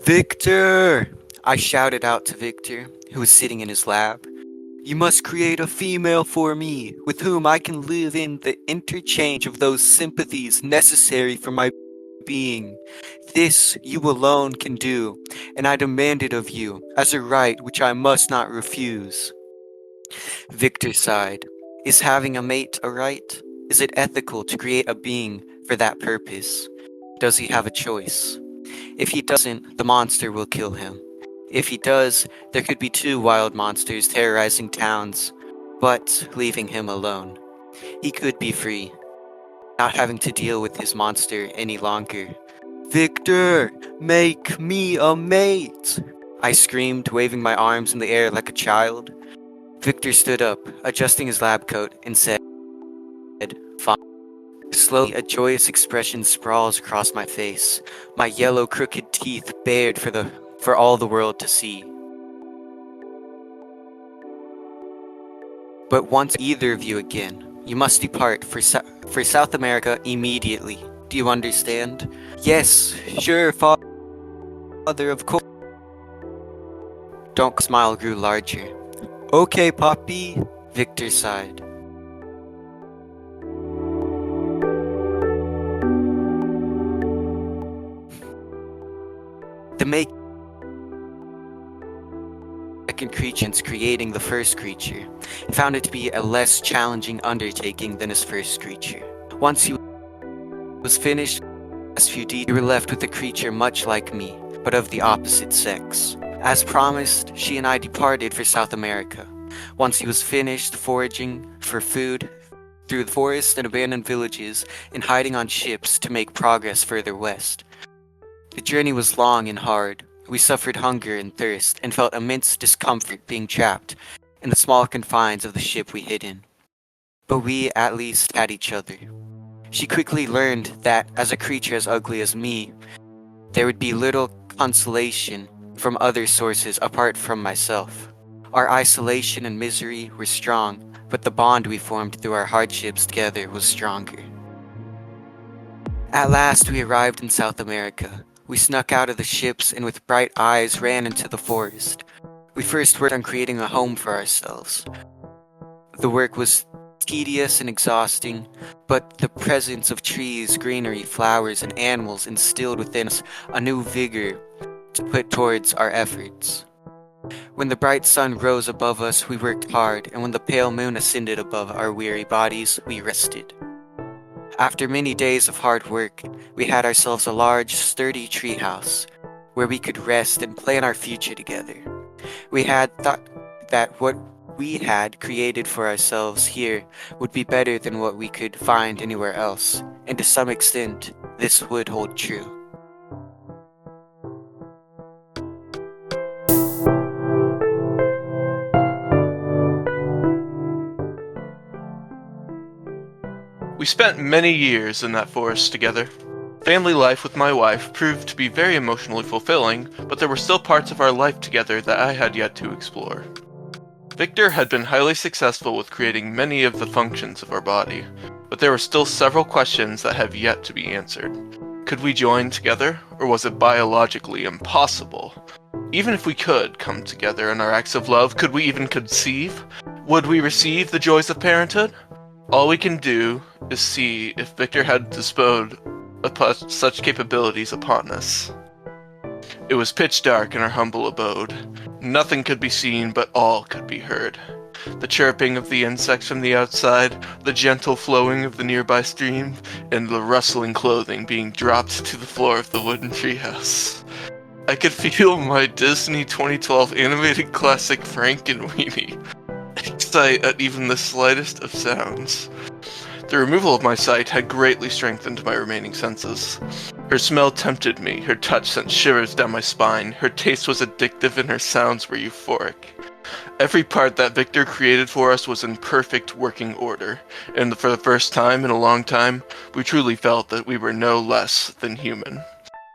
Victor! I shouted out to Victor, who was sitting in his lab. You must create a female for me, with whom I can live in the interchange of those sympathies necessary for my being. This you alone can do, and I demand it of you, as a right which I must not refuse. Victor sighed. Is having a mate a right? Is it ethical to create a being for that purpose? Does he have a choice? If he doesn't, the monster will kill him. If he does, there could be two wild monsters terrorizing towns, but leaving him alone. He could be free, not having to deal with his monster any longer. Victor, make me a mate! I screamed, waving my arms in the air like a child. Victor stood up, adjusting his lab coat, and said, Fine. Slowly, a joyous expression sprawls across my face, my yellow crooked teeth bared for all the world to see. But once either of you again, you must depart for South America immediately. Do you understand? Yes, sure, father, of course. Donk's smile grew larger. Okay, Poppy, Victor sighed. The making second creature since creating the first creature, found it to be a less challenging undertaking than his first creature. Once he was finished, last few deeds, we were left with a creature much like me, but of the opposite sex. As promised, she and I departed for South America. Once he was finished foraging for food through the forest and abandoned villages and hiding on ships to make progress further west. The journey was long and hard. We suffered hunger and thirst and felt immense discomfort being trapped in the small confines of the ship we hid in. But we at least had each other. She quickly learned that as a creature as ugly as me, there would be little consolation from other sources apart from myself. Our isolation and misery were strong, but the bond we formed through our hardships together was stronger. At last we arrived in South America. We snuck out of the ships and with bright eyes ran into the forest. We first worked on creating a home for ourselves. The work was tedious and exhausting, but the presence of trees, greenery, flowers, and animals instilled within us a new vigor to put towards our efforts. When the bright sun rose above us, we worked hard, and when the pale moon ascended above our weary bodies, we rested. After many days of hard work, we had ourselves a large, sturdy treehouse, where we could rest and plan our future together. We had thought that what we had created for ourselves here would be better than what we could find anywhere else, and to some extent, this would hold true. We spent many years in that forest together. Family life with my wife proved to be very emotionally fulfilling, but there were still parts of our life together that I had yet to explore. Victor had been highly successful with creating many of the functions of our body, but there were still several questions that have yet to be answered. Could we join together, or was it biologically impossible? Even if we could come together in our acts of love, could we even conceive? Would we receive the joys of parenthood? All we can do is see if Victor had bestowed such capabilities upon us. It was pitch dark in our humble abode. Nothing could be seen, but all could be heard. The chirping of the insects from the outside, the gentle flowing of the nearby stream, and the rustling clothing being dropped to the floor of the wooden treehouse. I could feel my Disney 2012 animated classic Frankenweenie excite at even the slightest of sounds. The removal of my sight had greatly strengthened my remaining senses. Her smell tempted me, her touch sent shivers down my spine, her taste was addictive, and her sounds were euphoric. Every part that Victor created for us was in perfect working order, and for the first time in a long time, we truly felt that we were no less than human.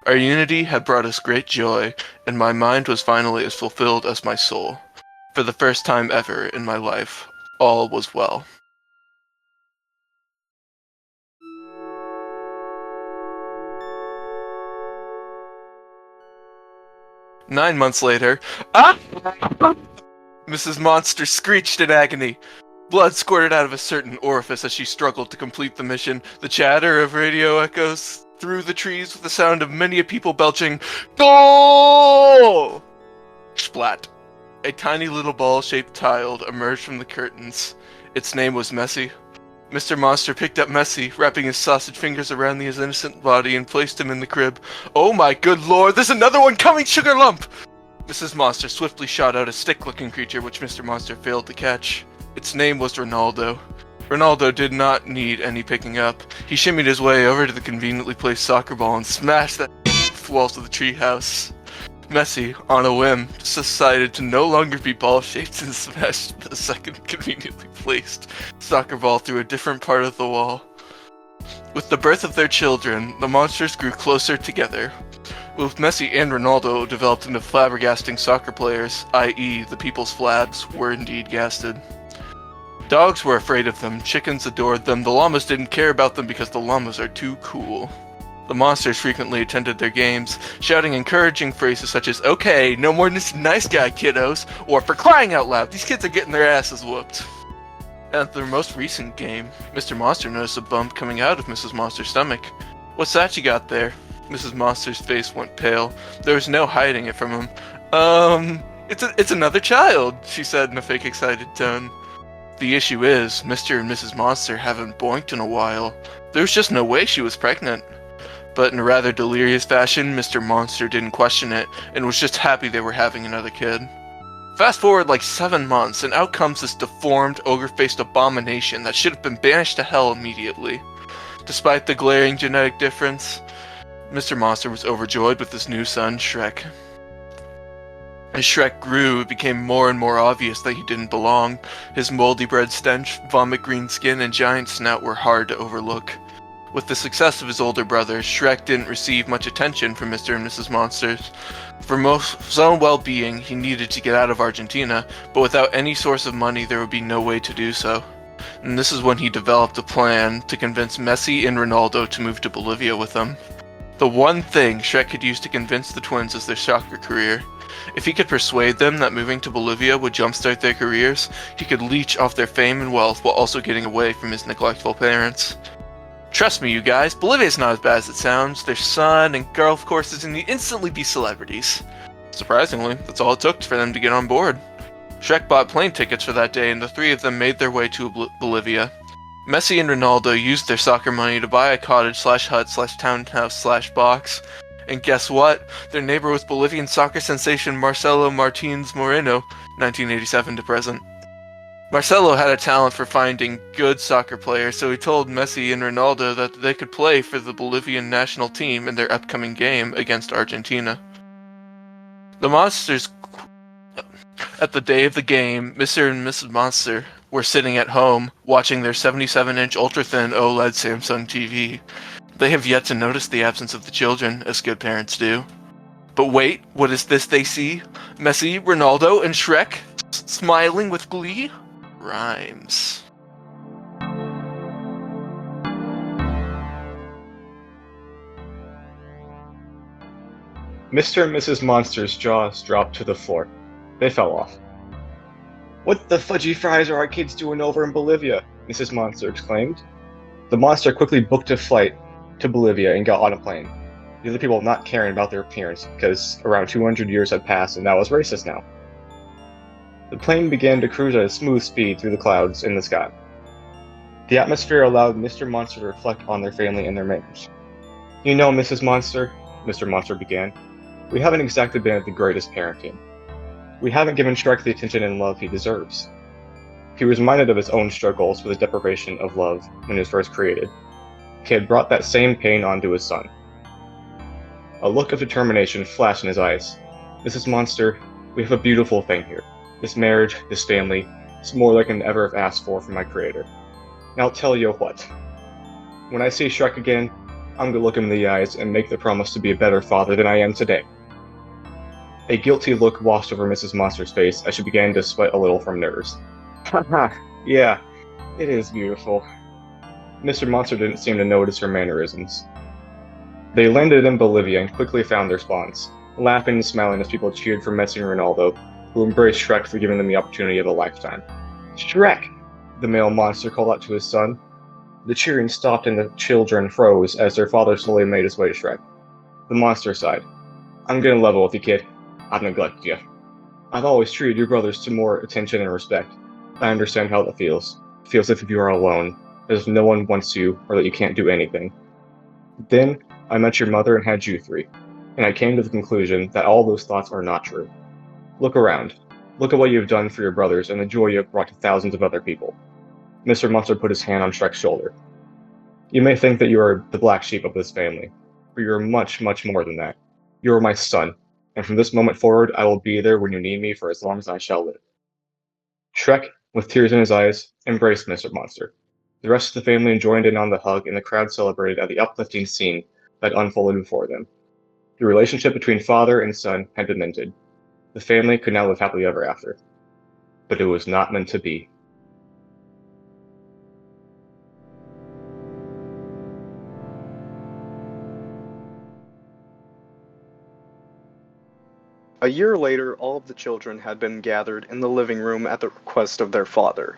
Our unity had brought us great joy, and my mind was finally as fulfilled as my soul. For the first time ever in my life, all was well. 9 months later, ah! Mrs. Monster screeched in agony. Blood squirted out of a certain orifice as she struggled to complete the mission. The chatter of radio echoes through the trees with the sound of many a people belching, "Goal!" Splat. A tiny little ball-shaped child emerged from the curtains. Its name was Messi. Mr. Monster picked up Messi, wrapping his sausage fingers around his innocent body, and placed him in the crib. "Oh my good lord, there's another one coming, Sugar Lump!" Mrs. Monster swiftly shot out a stick-looking creature which Mr. Monster failed to catch. Its name was Ronaldo. Ronaldo did not need any picking up. He shimmied his way over to the conveniently placed soccer ball and smashed that the walls of the treehouse. Messi, on a whim, decided to no longer be ball-shaped and smashed the second conveniently placed soccer ball through a different part of the wall. With the birth of their children, the monsters grew closer together. Both Messi and Ronaldo developed into flabbergasting soccer players, i.e. the people's flabs were indeed gasted. Dogs were afraid of them, chickens adored them, the llamas didn't care about them because the llamas are too cool. The monsters frequently attended their games, shouting encouraging phrases such as, "Okay, no more nice guy, kiddos," or "For crying out loud, these kids are getting their asses whooped." At their most recent game, Mr. Monster noticed a bump coming out of Mrs. Monster's stomach. "What's that you got there?" Mrs. Monster's face went pale. There was no hiding it from him. It's another child," she said in a fake excited tone. "The issue is, Mr. and Mrs. Monster haven't boinked in a while. There's just no way she was pregnant." But in a rather delirious fashion, Mr. Monster didn't question it, and was just happy they were having another kid. Fast forward like 7 months, and out comes this deformed, ogre-faced abomination that should have been banished to hell immediately. Despite the glaring genetic difference, Mr. Monster was overjoyed with his new son, Shrek. As Shrek grew, it became more and more obvious that he didn't belong. His moldy bread stench, vomit green skin, and giant snout were hard to overlook. With the success of his older brother, Shrek didn't receive much attention from Mr. and Mrs. Monsters. For his own well-being, he needed to get out of Argentina, but without any source of money, there would be no way to do so. And this is when he developed a plan to convince Messi and Ronaldo to move to Bolivia with him. The one thing Shrek could use to convince the twins is their soccer career. If he could persuade them that moving to Bolivia would jumpstart their careers, he could leech off their fame and wealth while also getting away from his neglectful parents. Trust me, you guys, Bolivia's not as bad as it sounds. There's sun and golf courses, and you'd instantly be celebrities. Surprisingly, that's all it took for them to get on board. Shrek bought plane tickets for that day, and the three of them made their way to Bolivia. Messi and Ronaldo used their soccer money to buy a cottage/hut/townhouse/box. And guess what? Their neighbor was Bolivian soccer sensation Marcelo Martins Moreno, 1987 to present. Marcelo had a talent for finding good soccer players, so he told Messi and Ronaldo that they could play for the Bolivian national team in their upcoming game against Argentina. The Monsters... At the day of the game, Mr. and Mrs. Monster were sitting at home, watching their 77-inch ultra-thin OLED Samsung TV. They have yet to notice the absence of the children, as good parents do. But wait, what is this they see? Messi, Ronaldo, and Shrek smiling with glee? Rhymes. Mr. and Mrs. Monster's jaws dropped to the floor. They fell off. "What the fudgy fries are our kids doing over in Bolivia?" Mrs. Monster exclaimed. The monster quickly booked a flight to Bolivia and got on a plane. The other people not caring about their appearance because around 200 years had passed and that was racist now. The plane began to cruise at a smooth speed through the clouds in the sky. The atmosphere allowed Mr. Monster to reflect on their family and their manners. "You know, Mrs. Monster," Mr. Monster began, "we haven't exactly been the greatest parenting. We haven't given Shrek the attention and love he deserves." He was reminded of his own struggles with the deprivation of love when he was first created. He had brought that same pain onto his son. A look of determination flashed in his eyes. "Mrs. Monster, we have a beautiful thing here. This marriage, this family, is more than I can ever have asked for from my creator. Now I'll tell you what. When I see Shrek again, I'm going to look him in the eyes and make the promise to be a better father than I am today." A guilty look washed over Mrs. Monster's face as she began to sweat a little from nerves. "Haha, yeah, it is beautiful." Mr. Monster didn't seem to notice her mannerisms. They landed in Bolivia and quickly found their spawns. laughing and smiling as people cheered for Messi and Ronaldo, who embraced Shrek for giving them the opportunity of a lifetime. "Shrek!" the male monster called out to his son. The cheering stopped and the children froze as their father slowly made his way to Shrek. The monster sighed. "I'm gonna level with you, kid. I've neglected you. I've always treated your brothers to more attention and respect. I understand how that feels. It feels as if you are alone, as if no one wants you or that you can't do anything. Then, I met your mother and had you three, and I came to the conclusion that all those thoughts are not true. Look around. Look at what you have done for your brothers and the joy you have brought to thousands of other people." Mr. Monster put his hand on Shrek's shoulder. "You may think that you are the black sheep of this family, but you are much, much more than that. You are my son, and from this moment forward, I will be there when you need me for as long as I shall live." Shrek, with tears in his eyes, embraced Mr. Monster. The rest of the family joined in on the hug, and the crowd celebrated at the uplifting scene that unfolded before them. The relationship between father and son had been mended. The family could now live happily ever after. But it was not meant to be. A year later, all of the children had been gathered in the living room at the request of their father.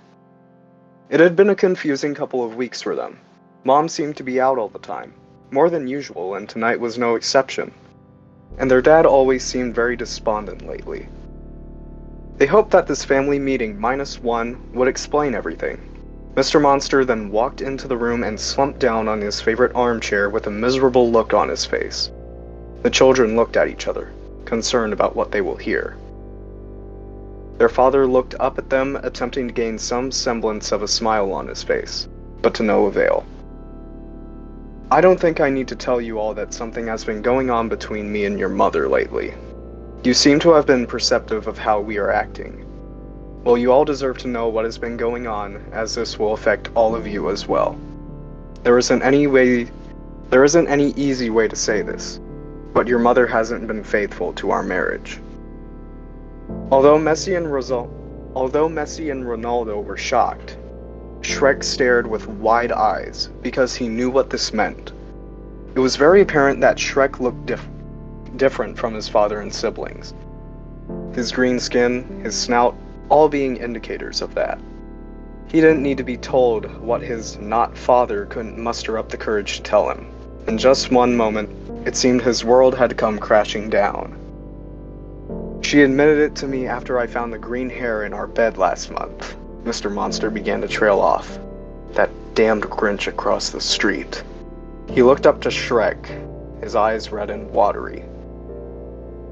It had been a confusing couple of weeks for them. Mom seemed to be out all the time, more than usual, and tonight was no exception. And their dad always seemed very despondent lately. They hoped that this family meeting -1 would explain everything. Mr. Monster then walked into the room and slumped down on his favorite armchair with a miserable look on his face. The children looked at each other, concerned about what they will hear. Their father looked up at them, attempting to gain some semblance of a smile on his face, but to no avail. "I don't think I need to tell you all that something has been going on between me and your mother lately. You seem to have been perceptive of how we are acting. Well, you all deserve to know what has been going on, as this will affect all of you as well. There isn't any easy way to say this, but your mother hasn't been faithful to our marriage." Although Messi and Ronaldo were shocked, Shrek stared with wide eyes because he knew what this meant. It was very apparent that Shrek looked different from his father and siblings. His green skin, his snout, all being indicators of that. He didn't need to be told what his not-father couldn't muster up the courage to tell him. In just one moment, it seemed his world had come crashing down. "She admitted it to me after I found the green hair in our bed last month." Mr. Monster began to trail off. That damned Grinch across the street. He looked up to Shrek, his eyes red and watery.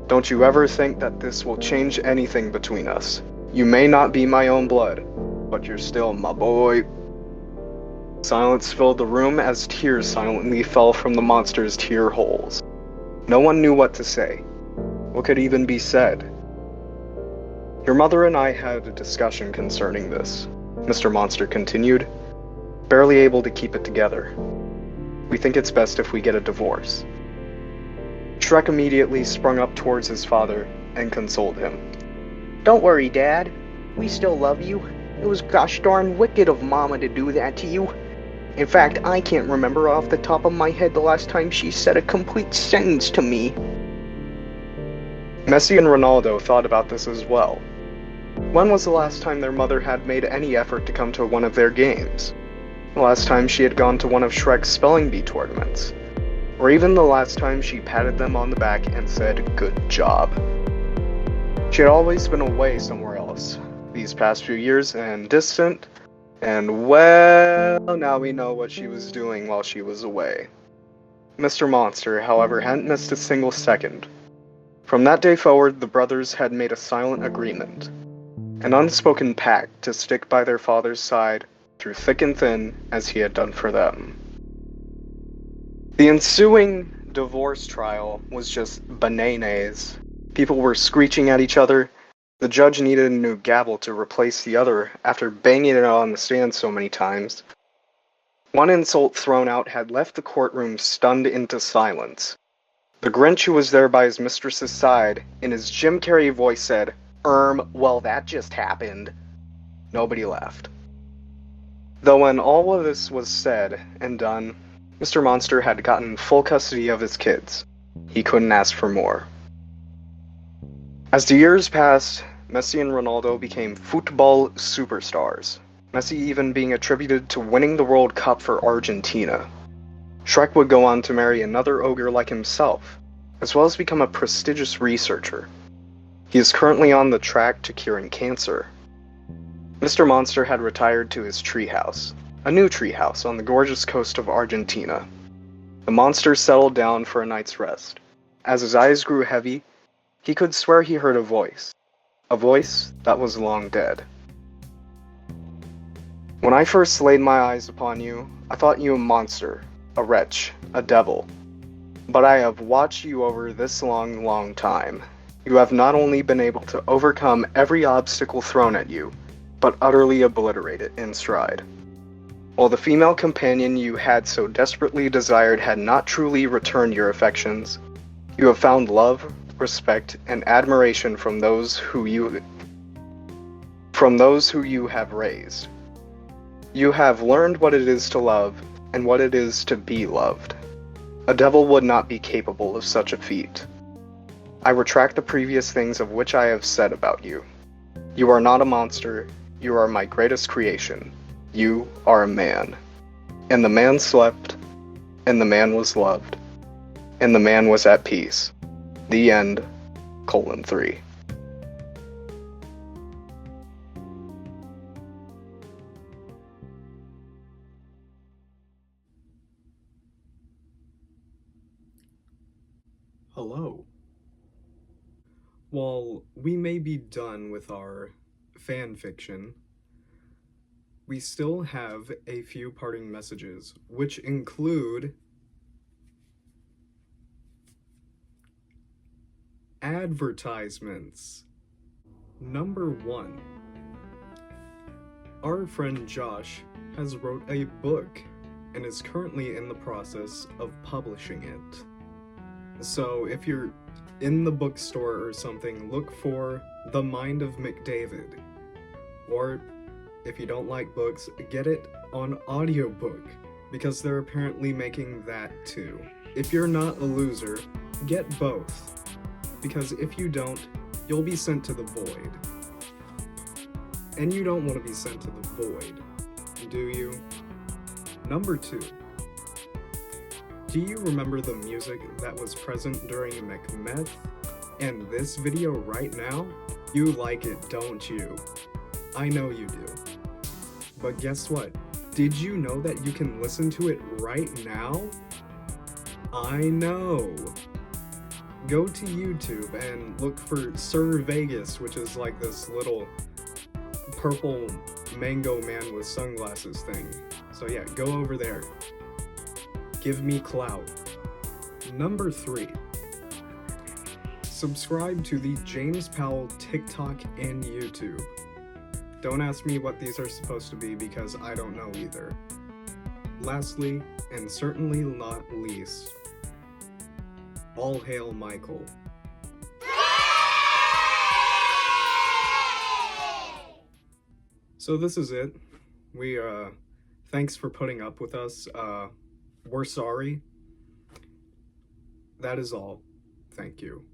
"Don't you ever think that this will change anything between us. You may not be my own blood, but you're still my boy." Silence filled the room as tears silently fell from the monster's tear holes. No one knew what to say. What could even be said? "Your mother and I had a discussion concerning this," Mr. Monster continued, barely able to keep it together. "We think it's best if we get a divorce." Shrek immediately sprung up towards his father and consoled him. "Don't worry, Dad. We still love you. It was gosh darn wicked of Mama to do that to you. In fact, I can't remember off the top of my head the last time she said a complete sentence to me." Messi and Ronaldo thought about this as well. When was the last time their mother had made any effort to come to one of their games? The last time she had gone to one of Shrek's spelling bee tournaments? Or even the last time she patted them on the back and said, "Good job." She had always been away somewhere else, these past few years, and distant, and well, now we know what she was doing while she was away. Mr. Monster, however, hadn't missed a single second. From that day forward, the brothers had made a silent agreement, an unspoken pact to stick by their father's side through thick and thin as he had done for them. The ensuing divorce trial was just bananas. People were screeching at each other. The judge needed a new gavel to replace the other after banging it on the stand so many times. One insult thrown out had left the courtroom stunned into silence. The Grinch, who was there by his mistress's side, in his Jim Carrey voice said, well, that just happened." Nobody laughed. Though when all of this was said and done, Mr. Monster had gotten full custody of his kids. He couldn't ask for more. As the years passed, Messi and Ronaldo became football superstars. Messi even being attributed to winning the World Cup for Argentina. Shrek would go on to marry another ogre like himself, as well as become a prestigious researcher. He is currently on the track to curing cancer. Mr. Monster had retired to his treehouse, a new treehouse on the gorgeous coast of Argentina. The monster settled down for a night's rest. As his eyes grew heavy, he could swear he heard a voice that was long dead. When I first laid my eyes upon you, I thought you a monster, a wretch, a devil. But I have watched you over this long time. You have not only been able to overcome every obstacle thrown at you, but utterly obliterate it in stride. While the female companion you had so desperately desired had not truly returned your affections, you have found love, respect, and admiration from those who you have raised. You have learned what it is to love and what it is to be loved. A devil would not be capable of such a feat. I retract the previous things of which I have said about you. You are not a monster, you are my greatest creation. You are a man. And the man slept, and the man was loved, and the man was at peace. The end, 3. Hello. While we may be done with our fan fiction, we still have a few parting messages, which include advertisements. Number 1. Our friend Josh has wrote a book and is currently in the process of publishing it. So if you're in the bookstore or something, look for The Mind of McDavid. Or if you don't like books, get it on audiobook, because they're apparently making that too. If you're not a loser, get both, because if you don't, you'll be sent to the void. And you don't want to be sent to the void, do you? Number 2. Do you remember the music that was present during Macbeth and this video right now? You like it, don't you? I know you do. But guess what? Did you know that you can listen to it right now? I know. Go to YouTube and look for Sir Vegas, which is like this little purple mango man with sunglasses thing. So yeah, go over there. Give me clout. Number 3. Subscribe to the James Powell TikTok and YouTube. Don't ask me what these are supposed to be because I don't know either. Lastly, and certainly not least, all hail Michael. So this is it. Thanks for putting up with us. We're sorry. That is all. Thank you.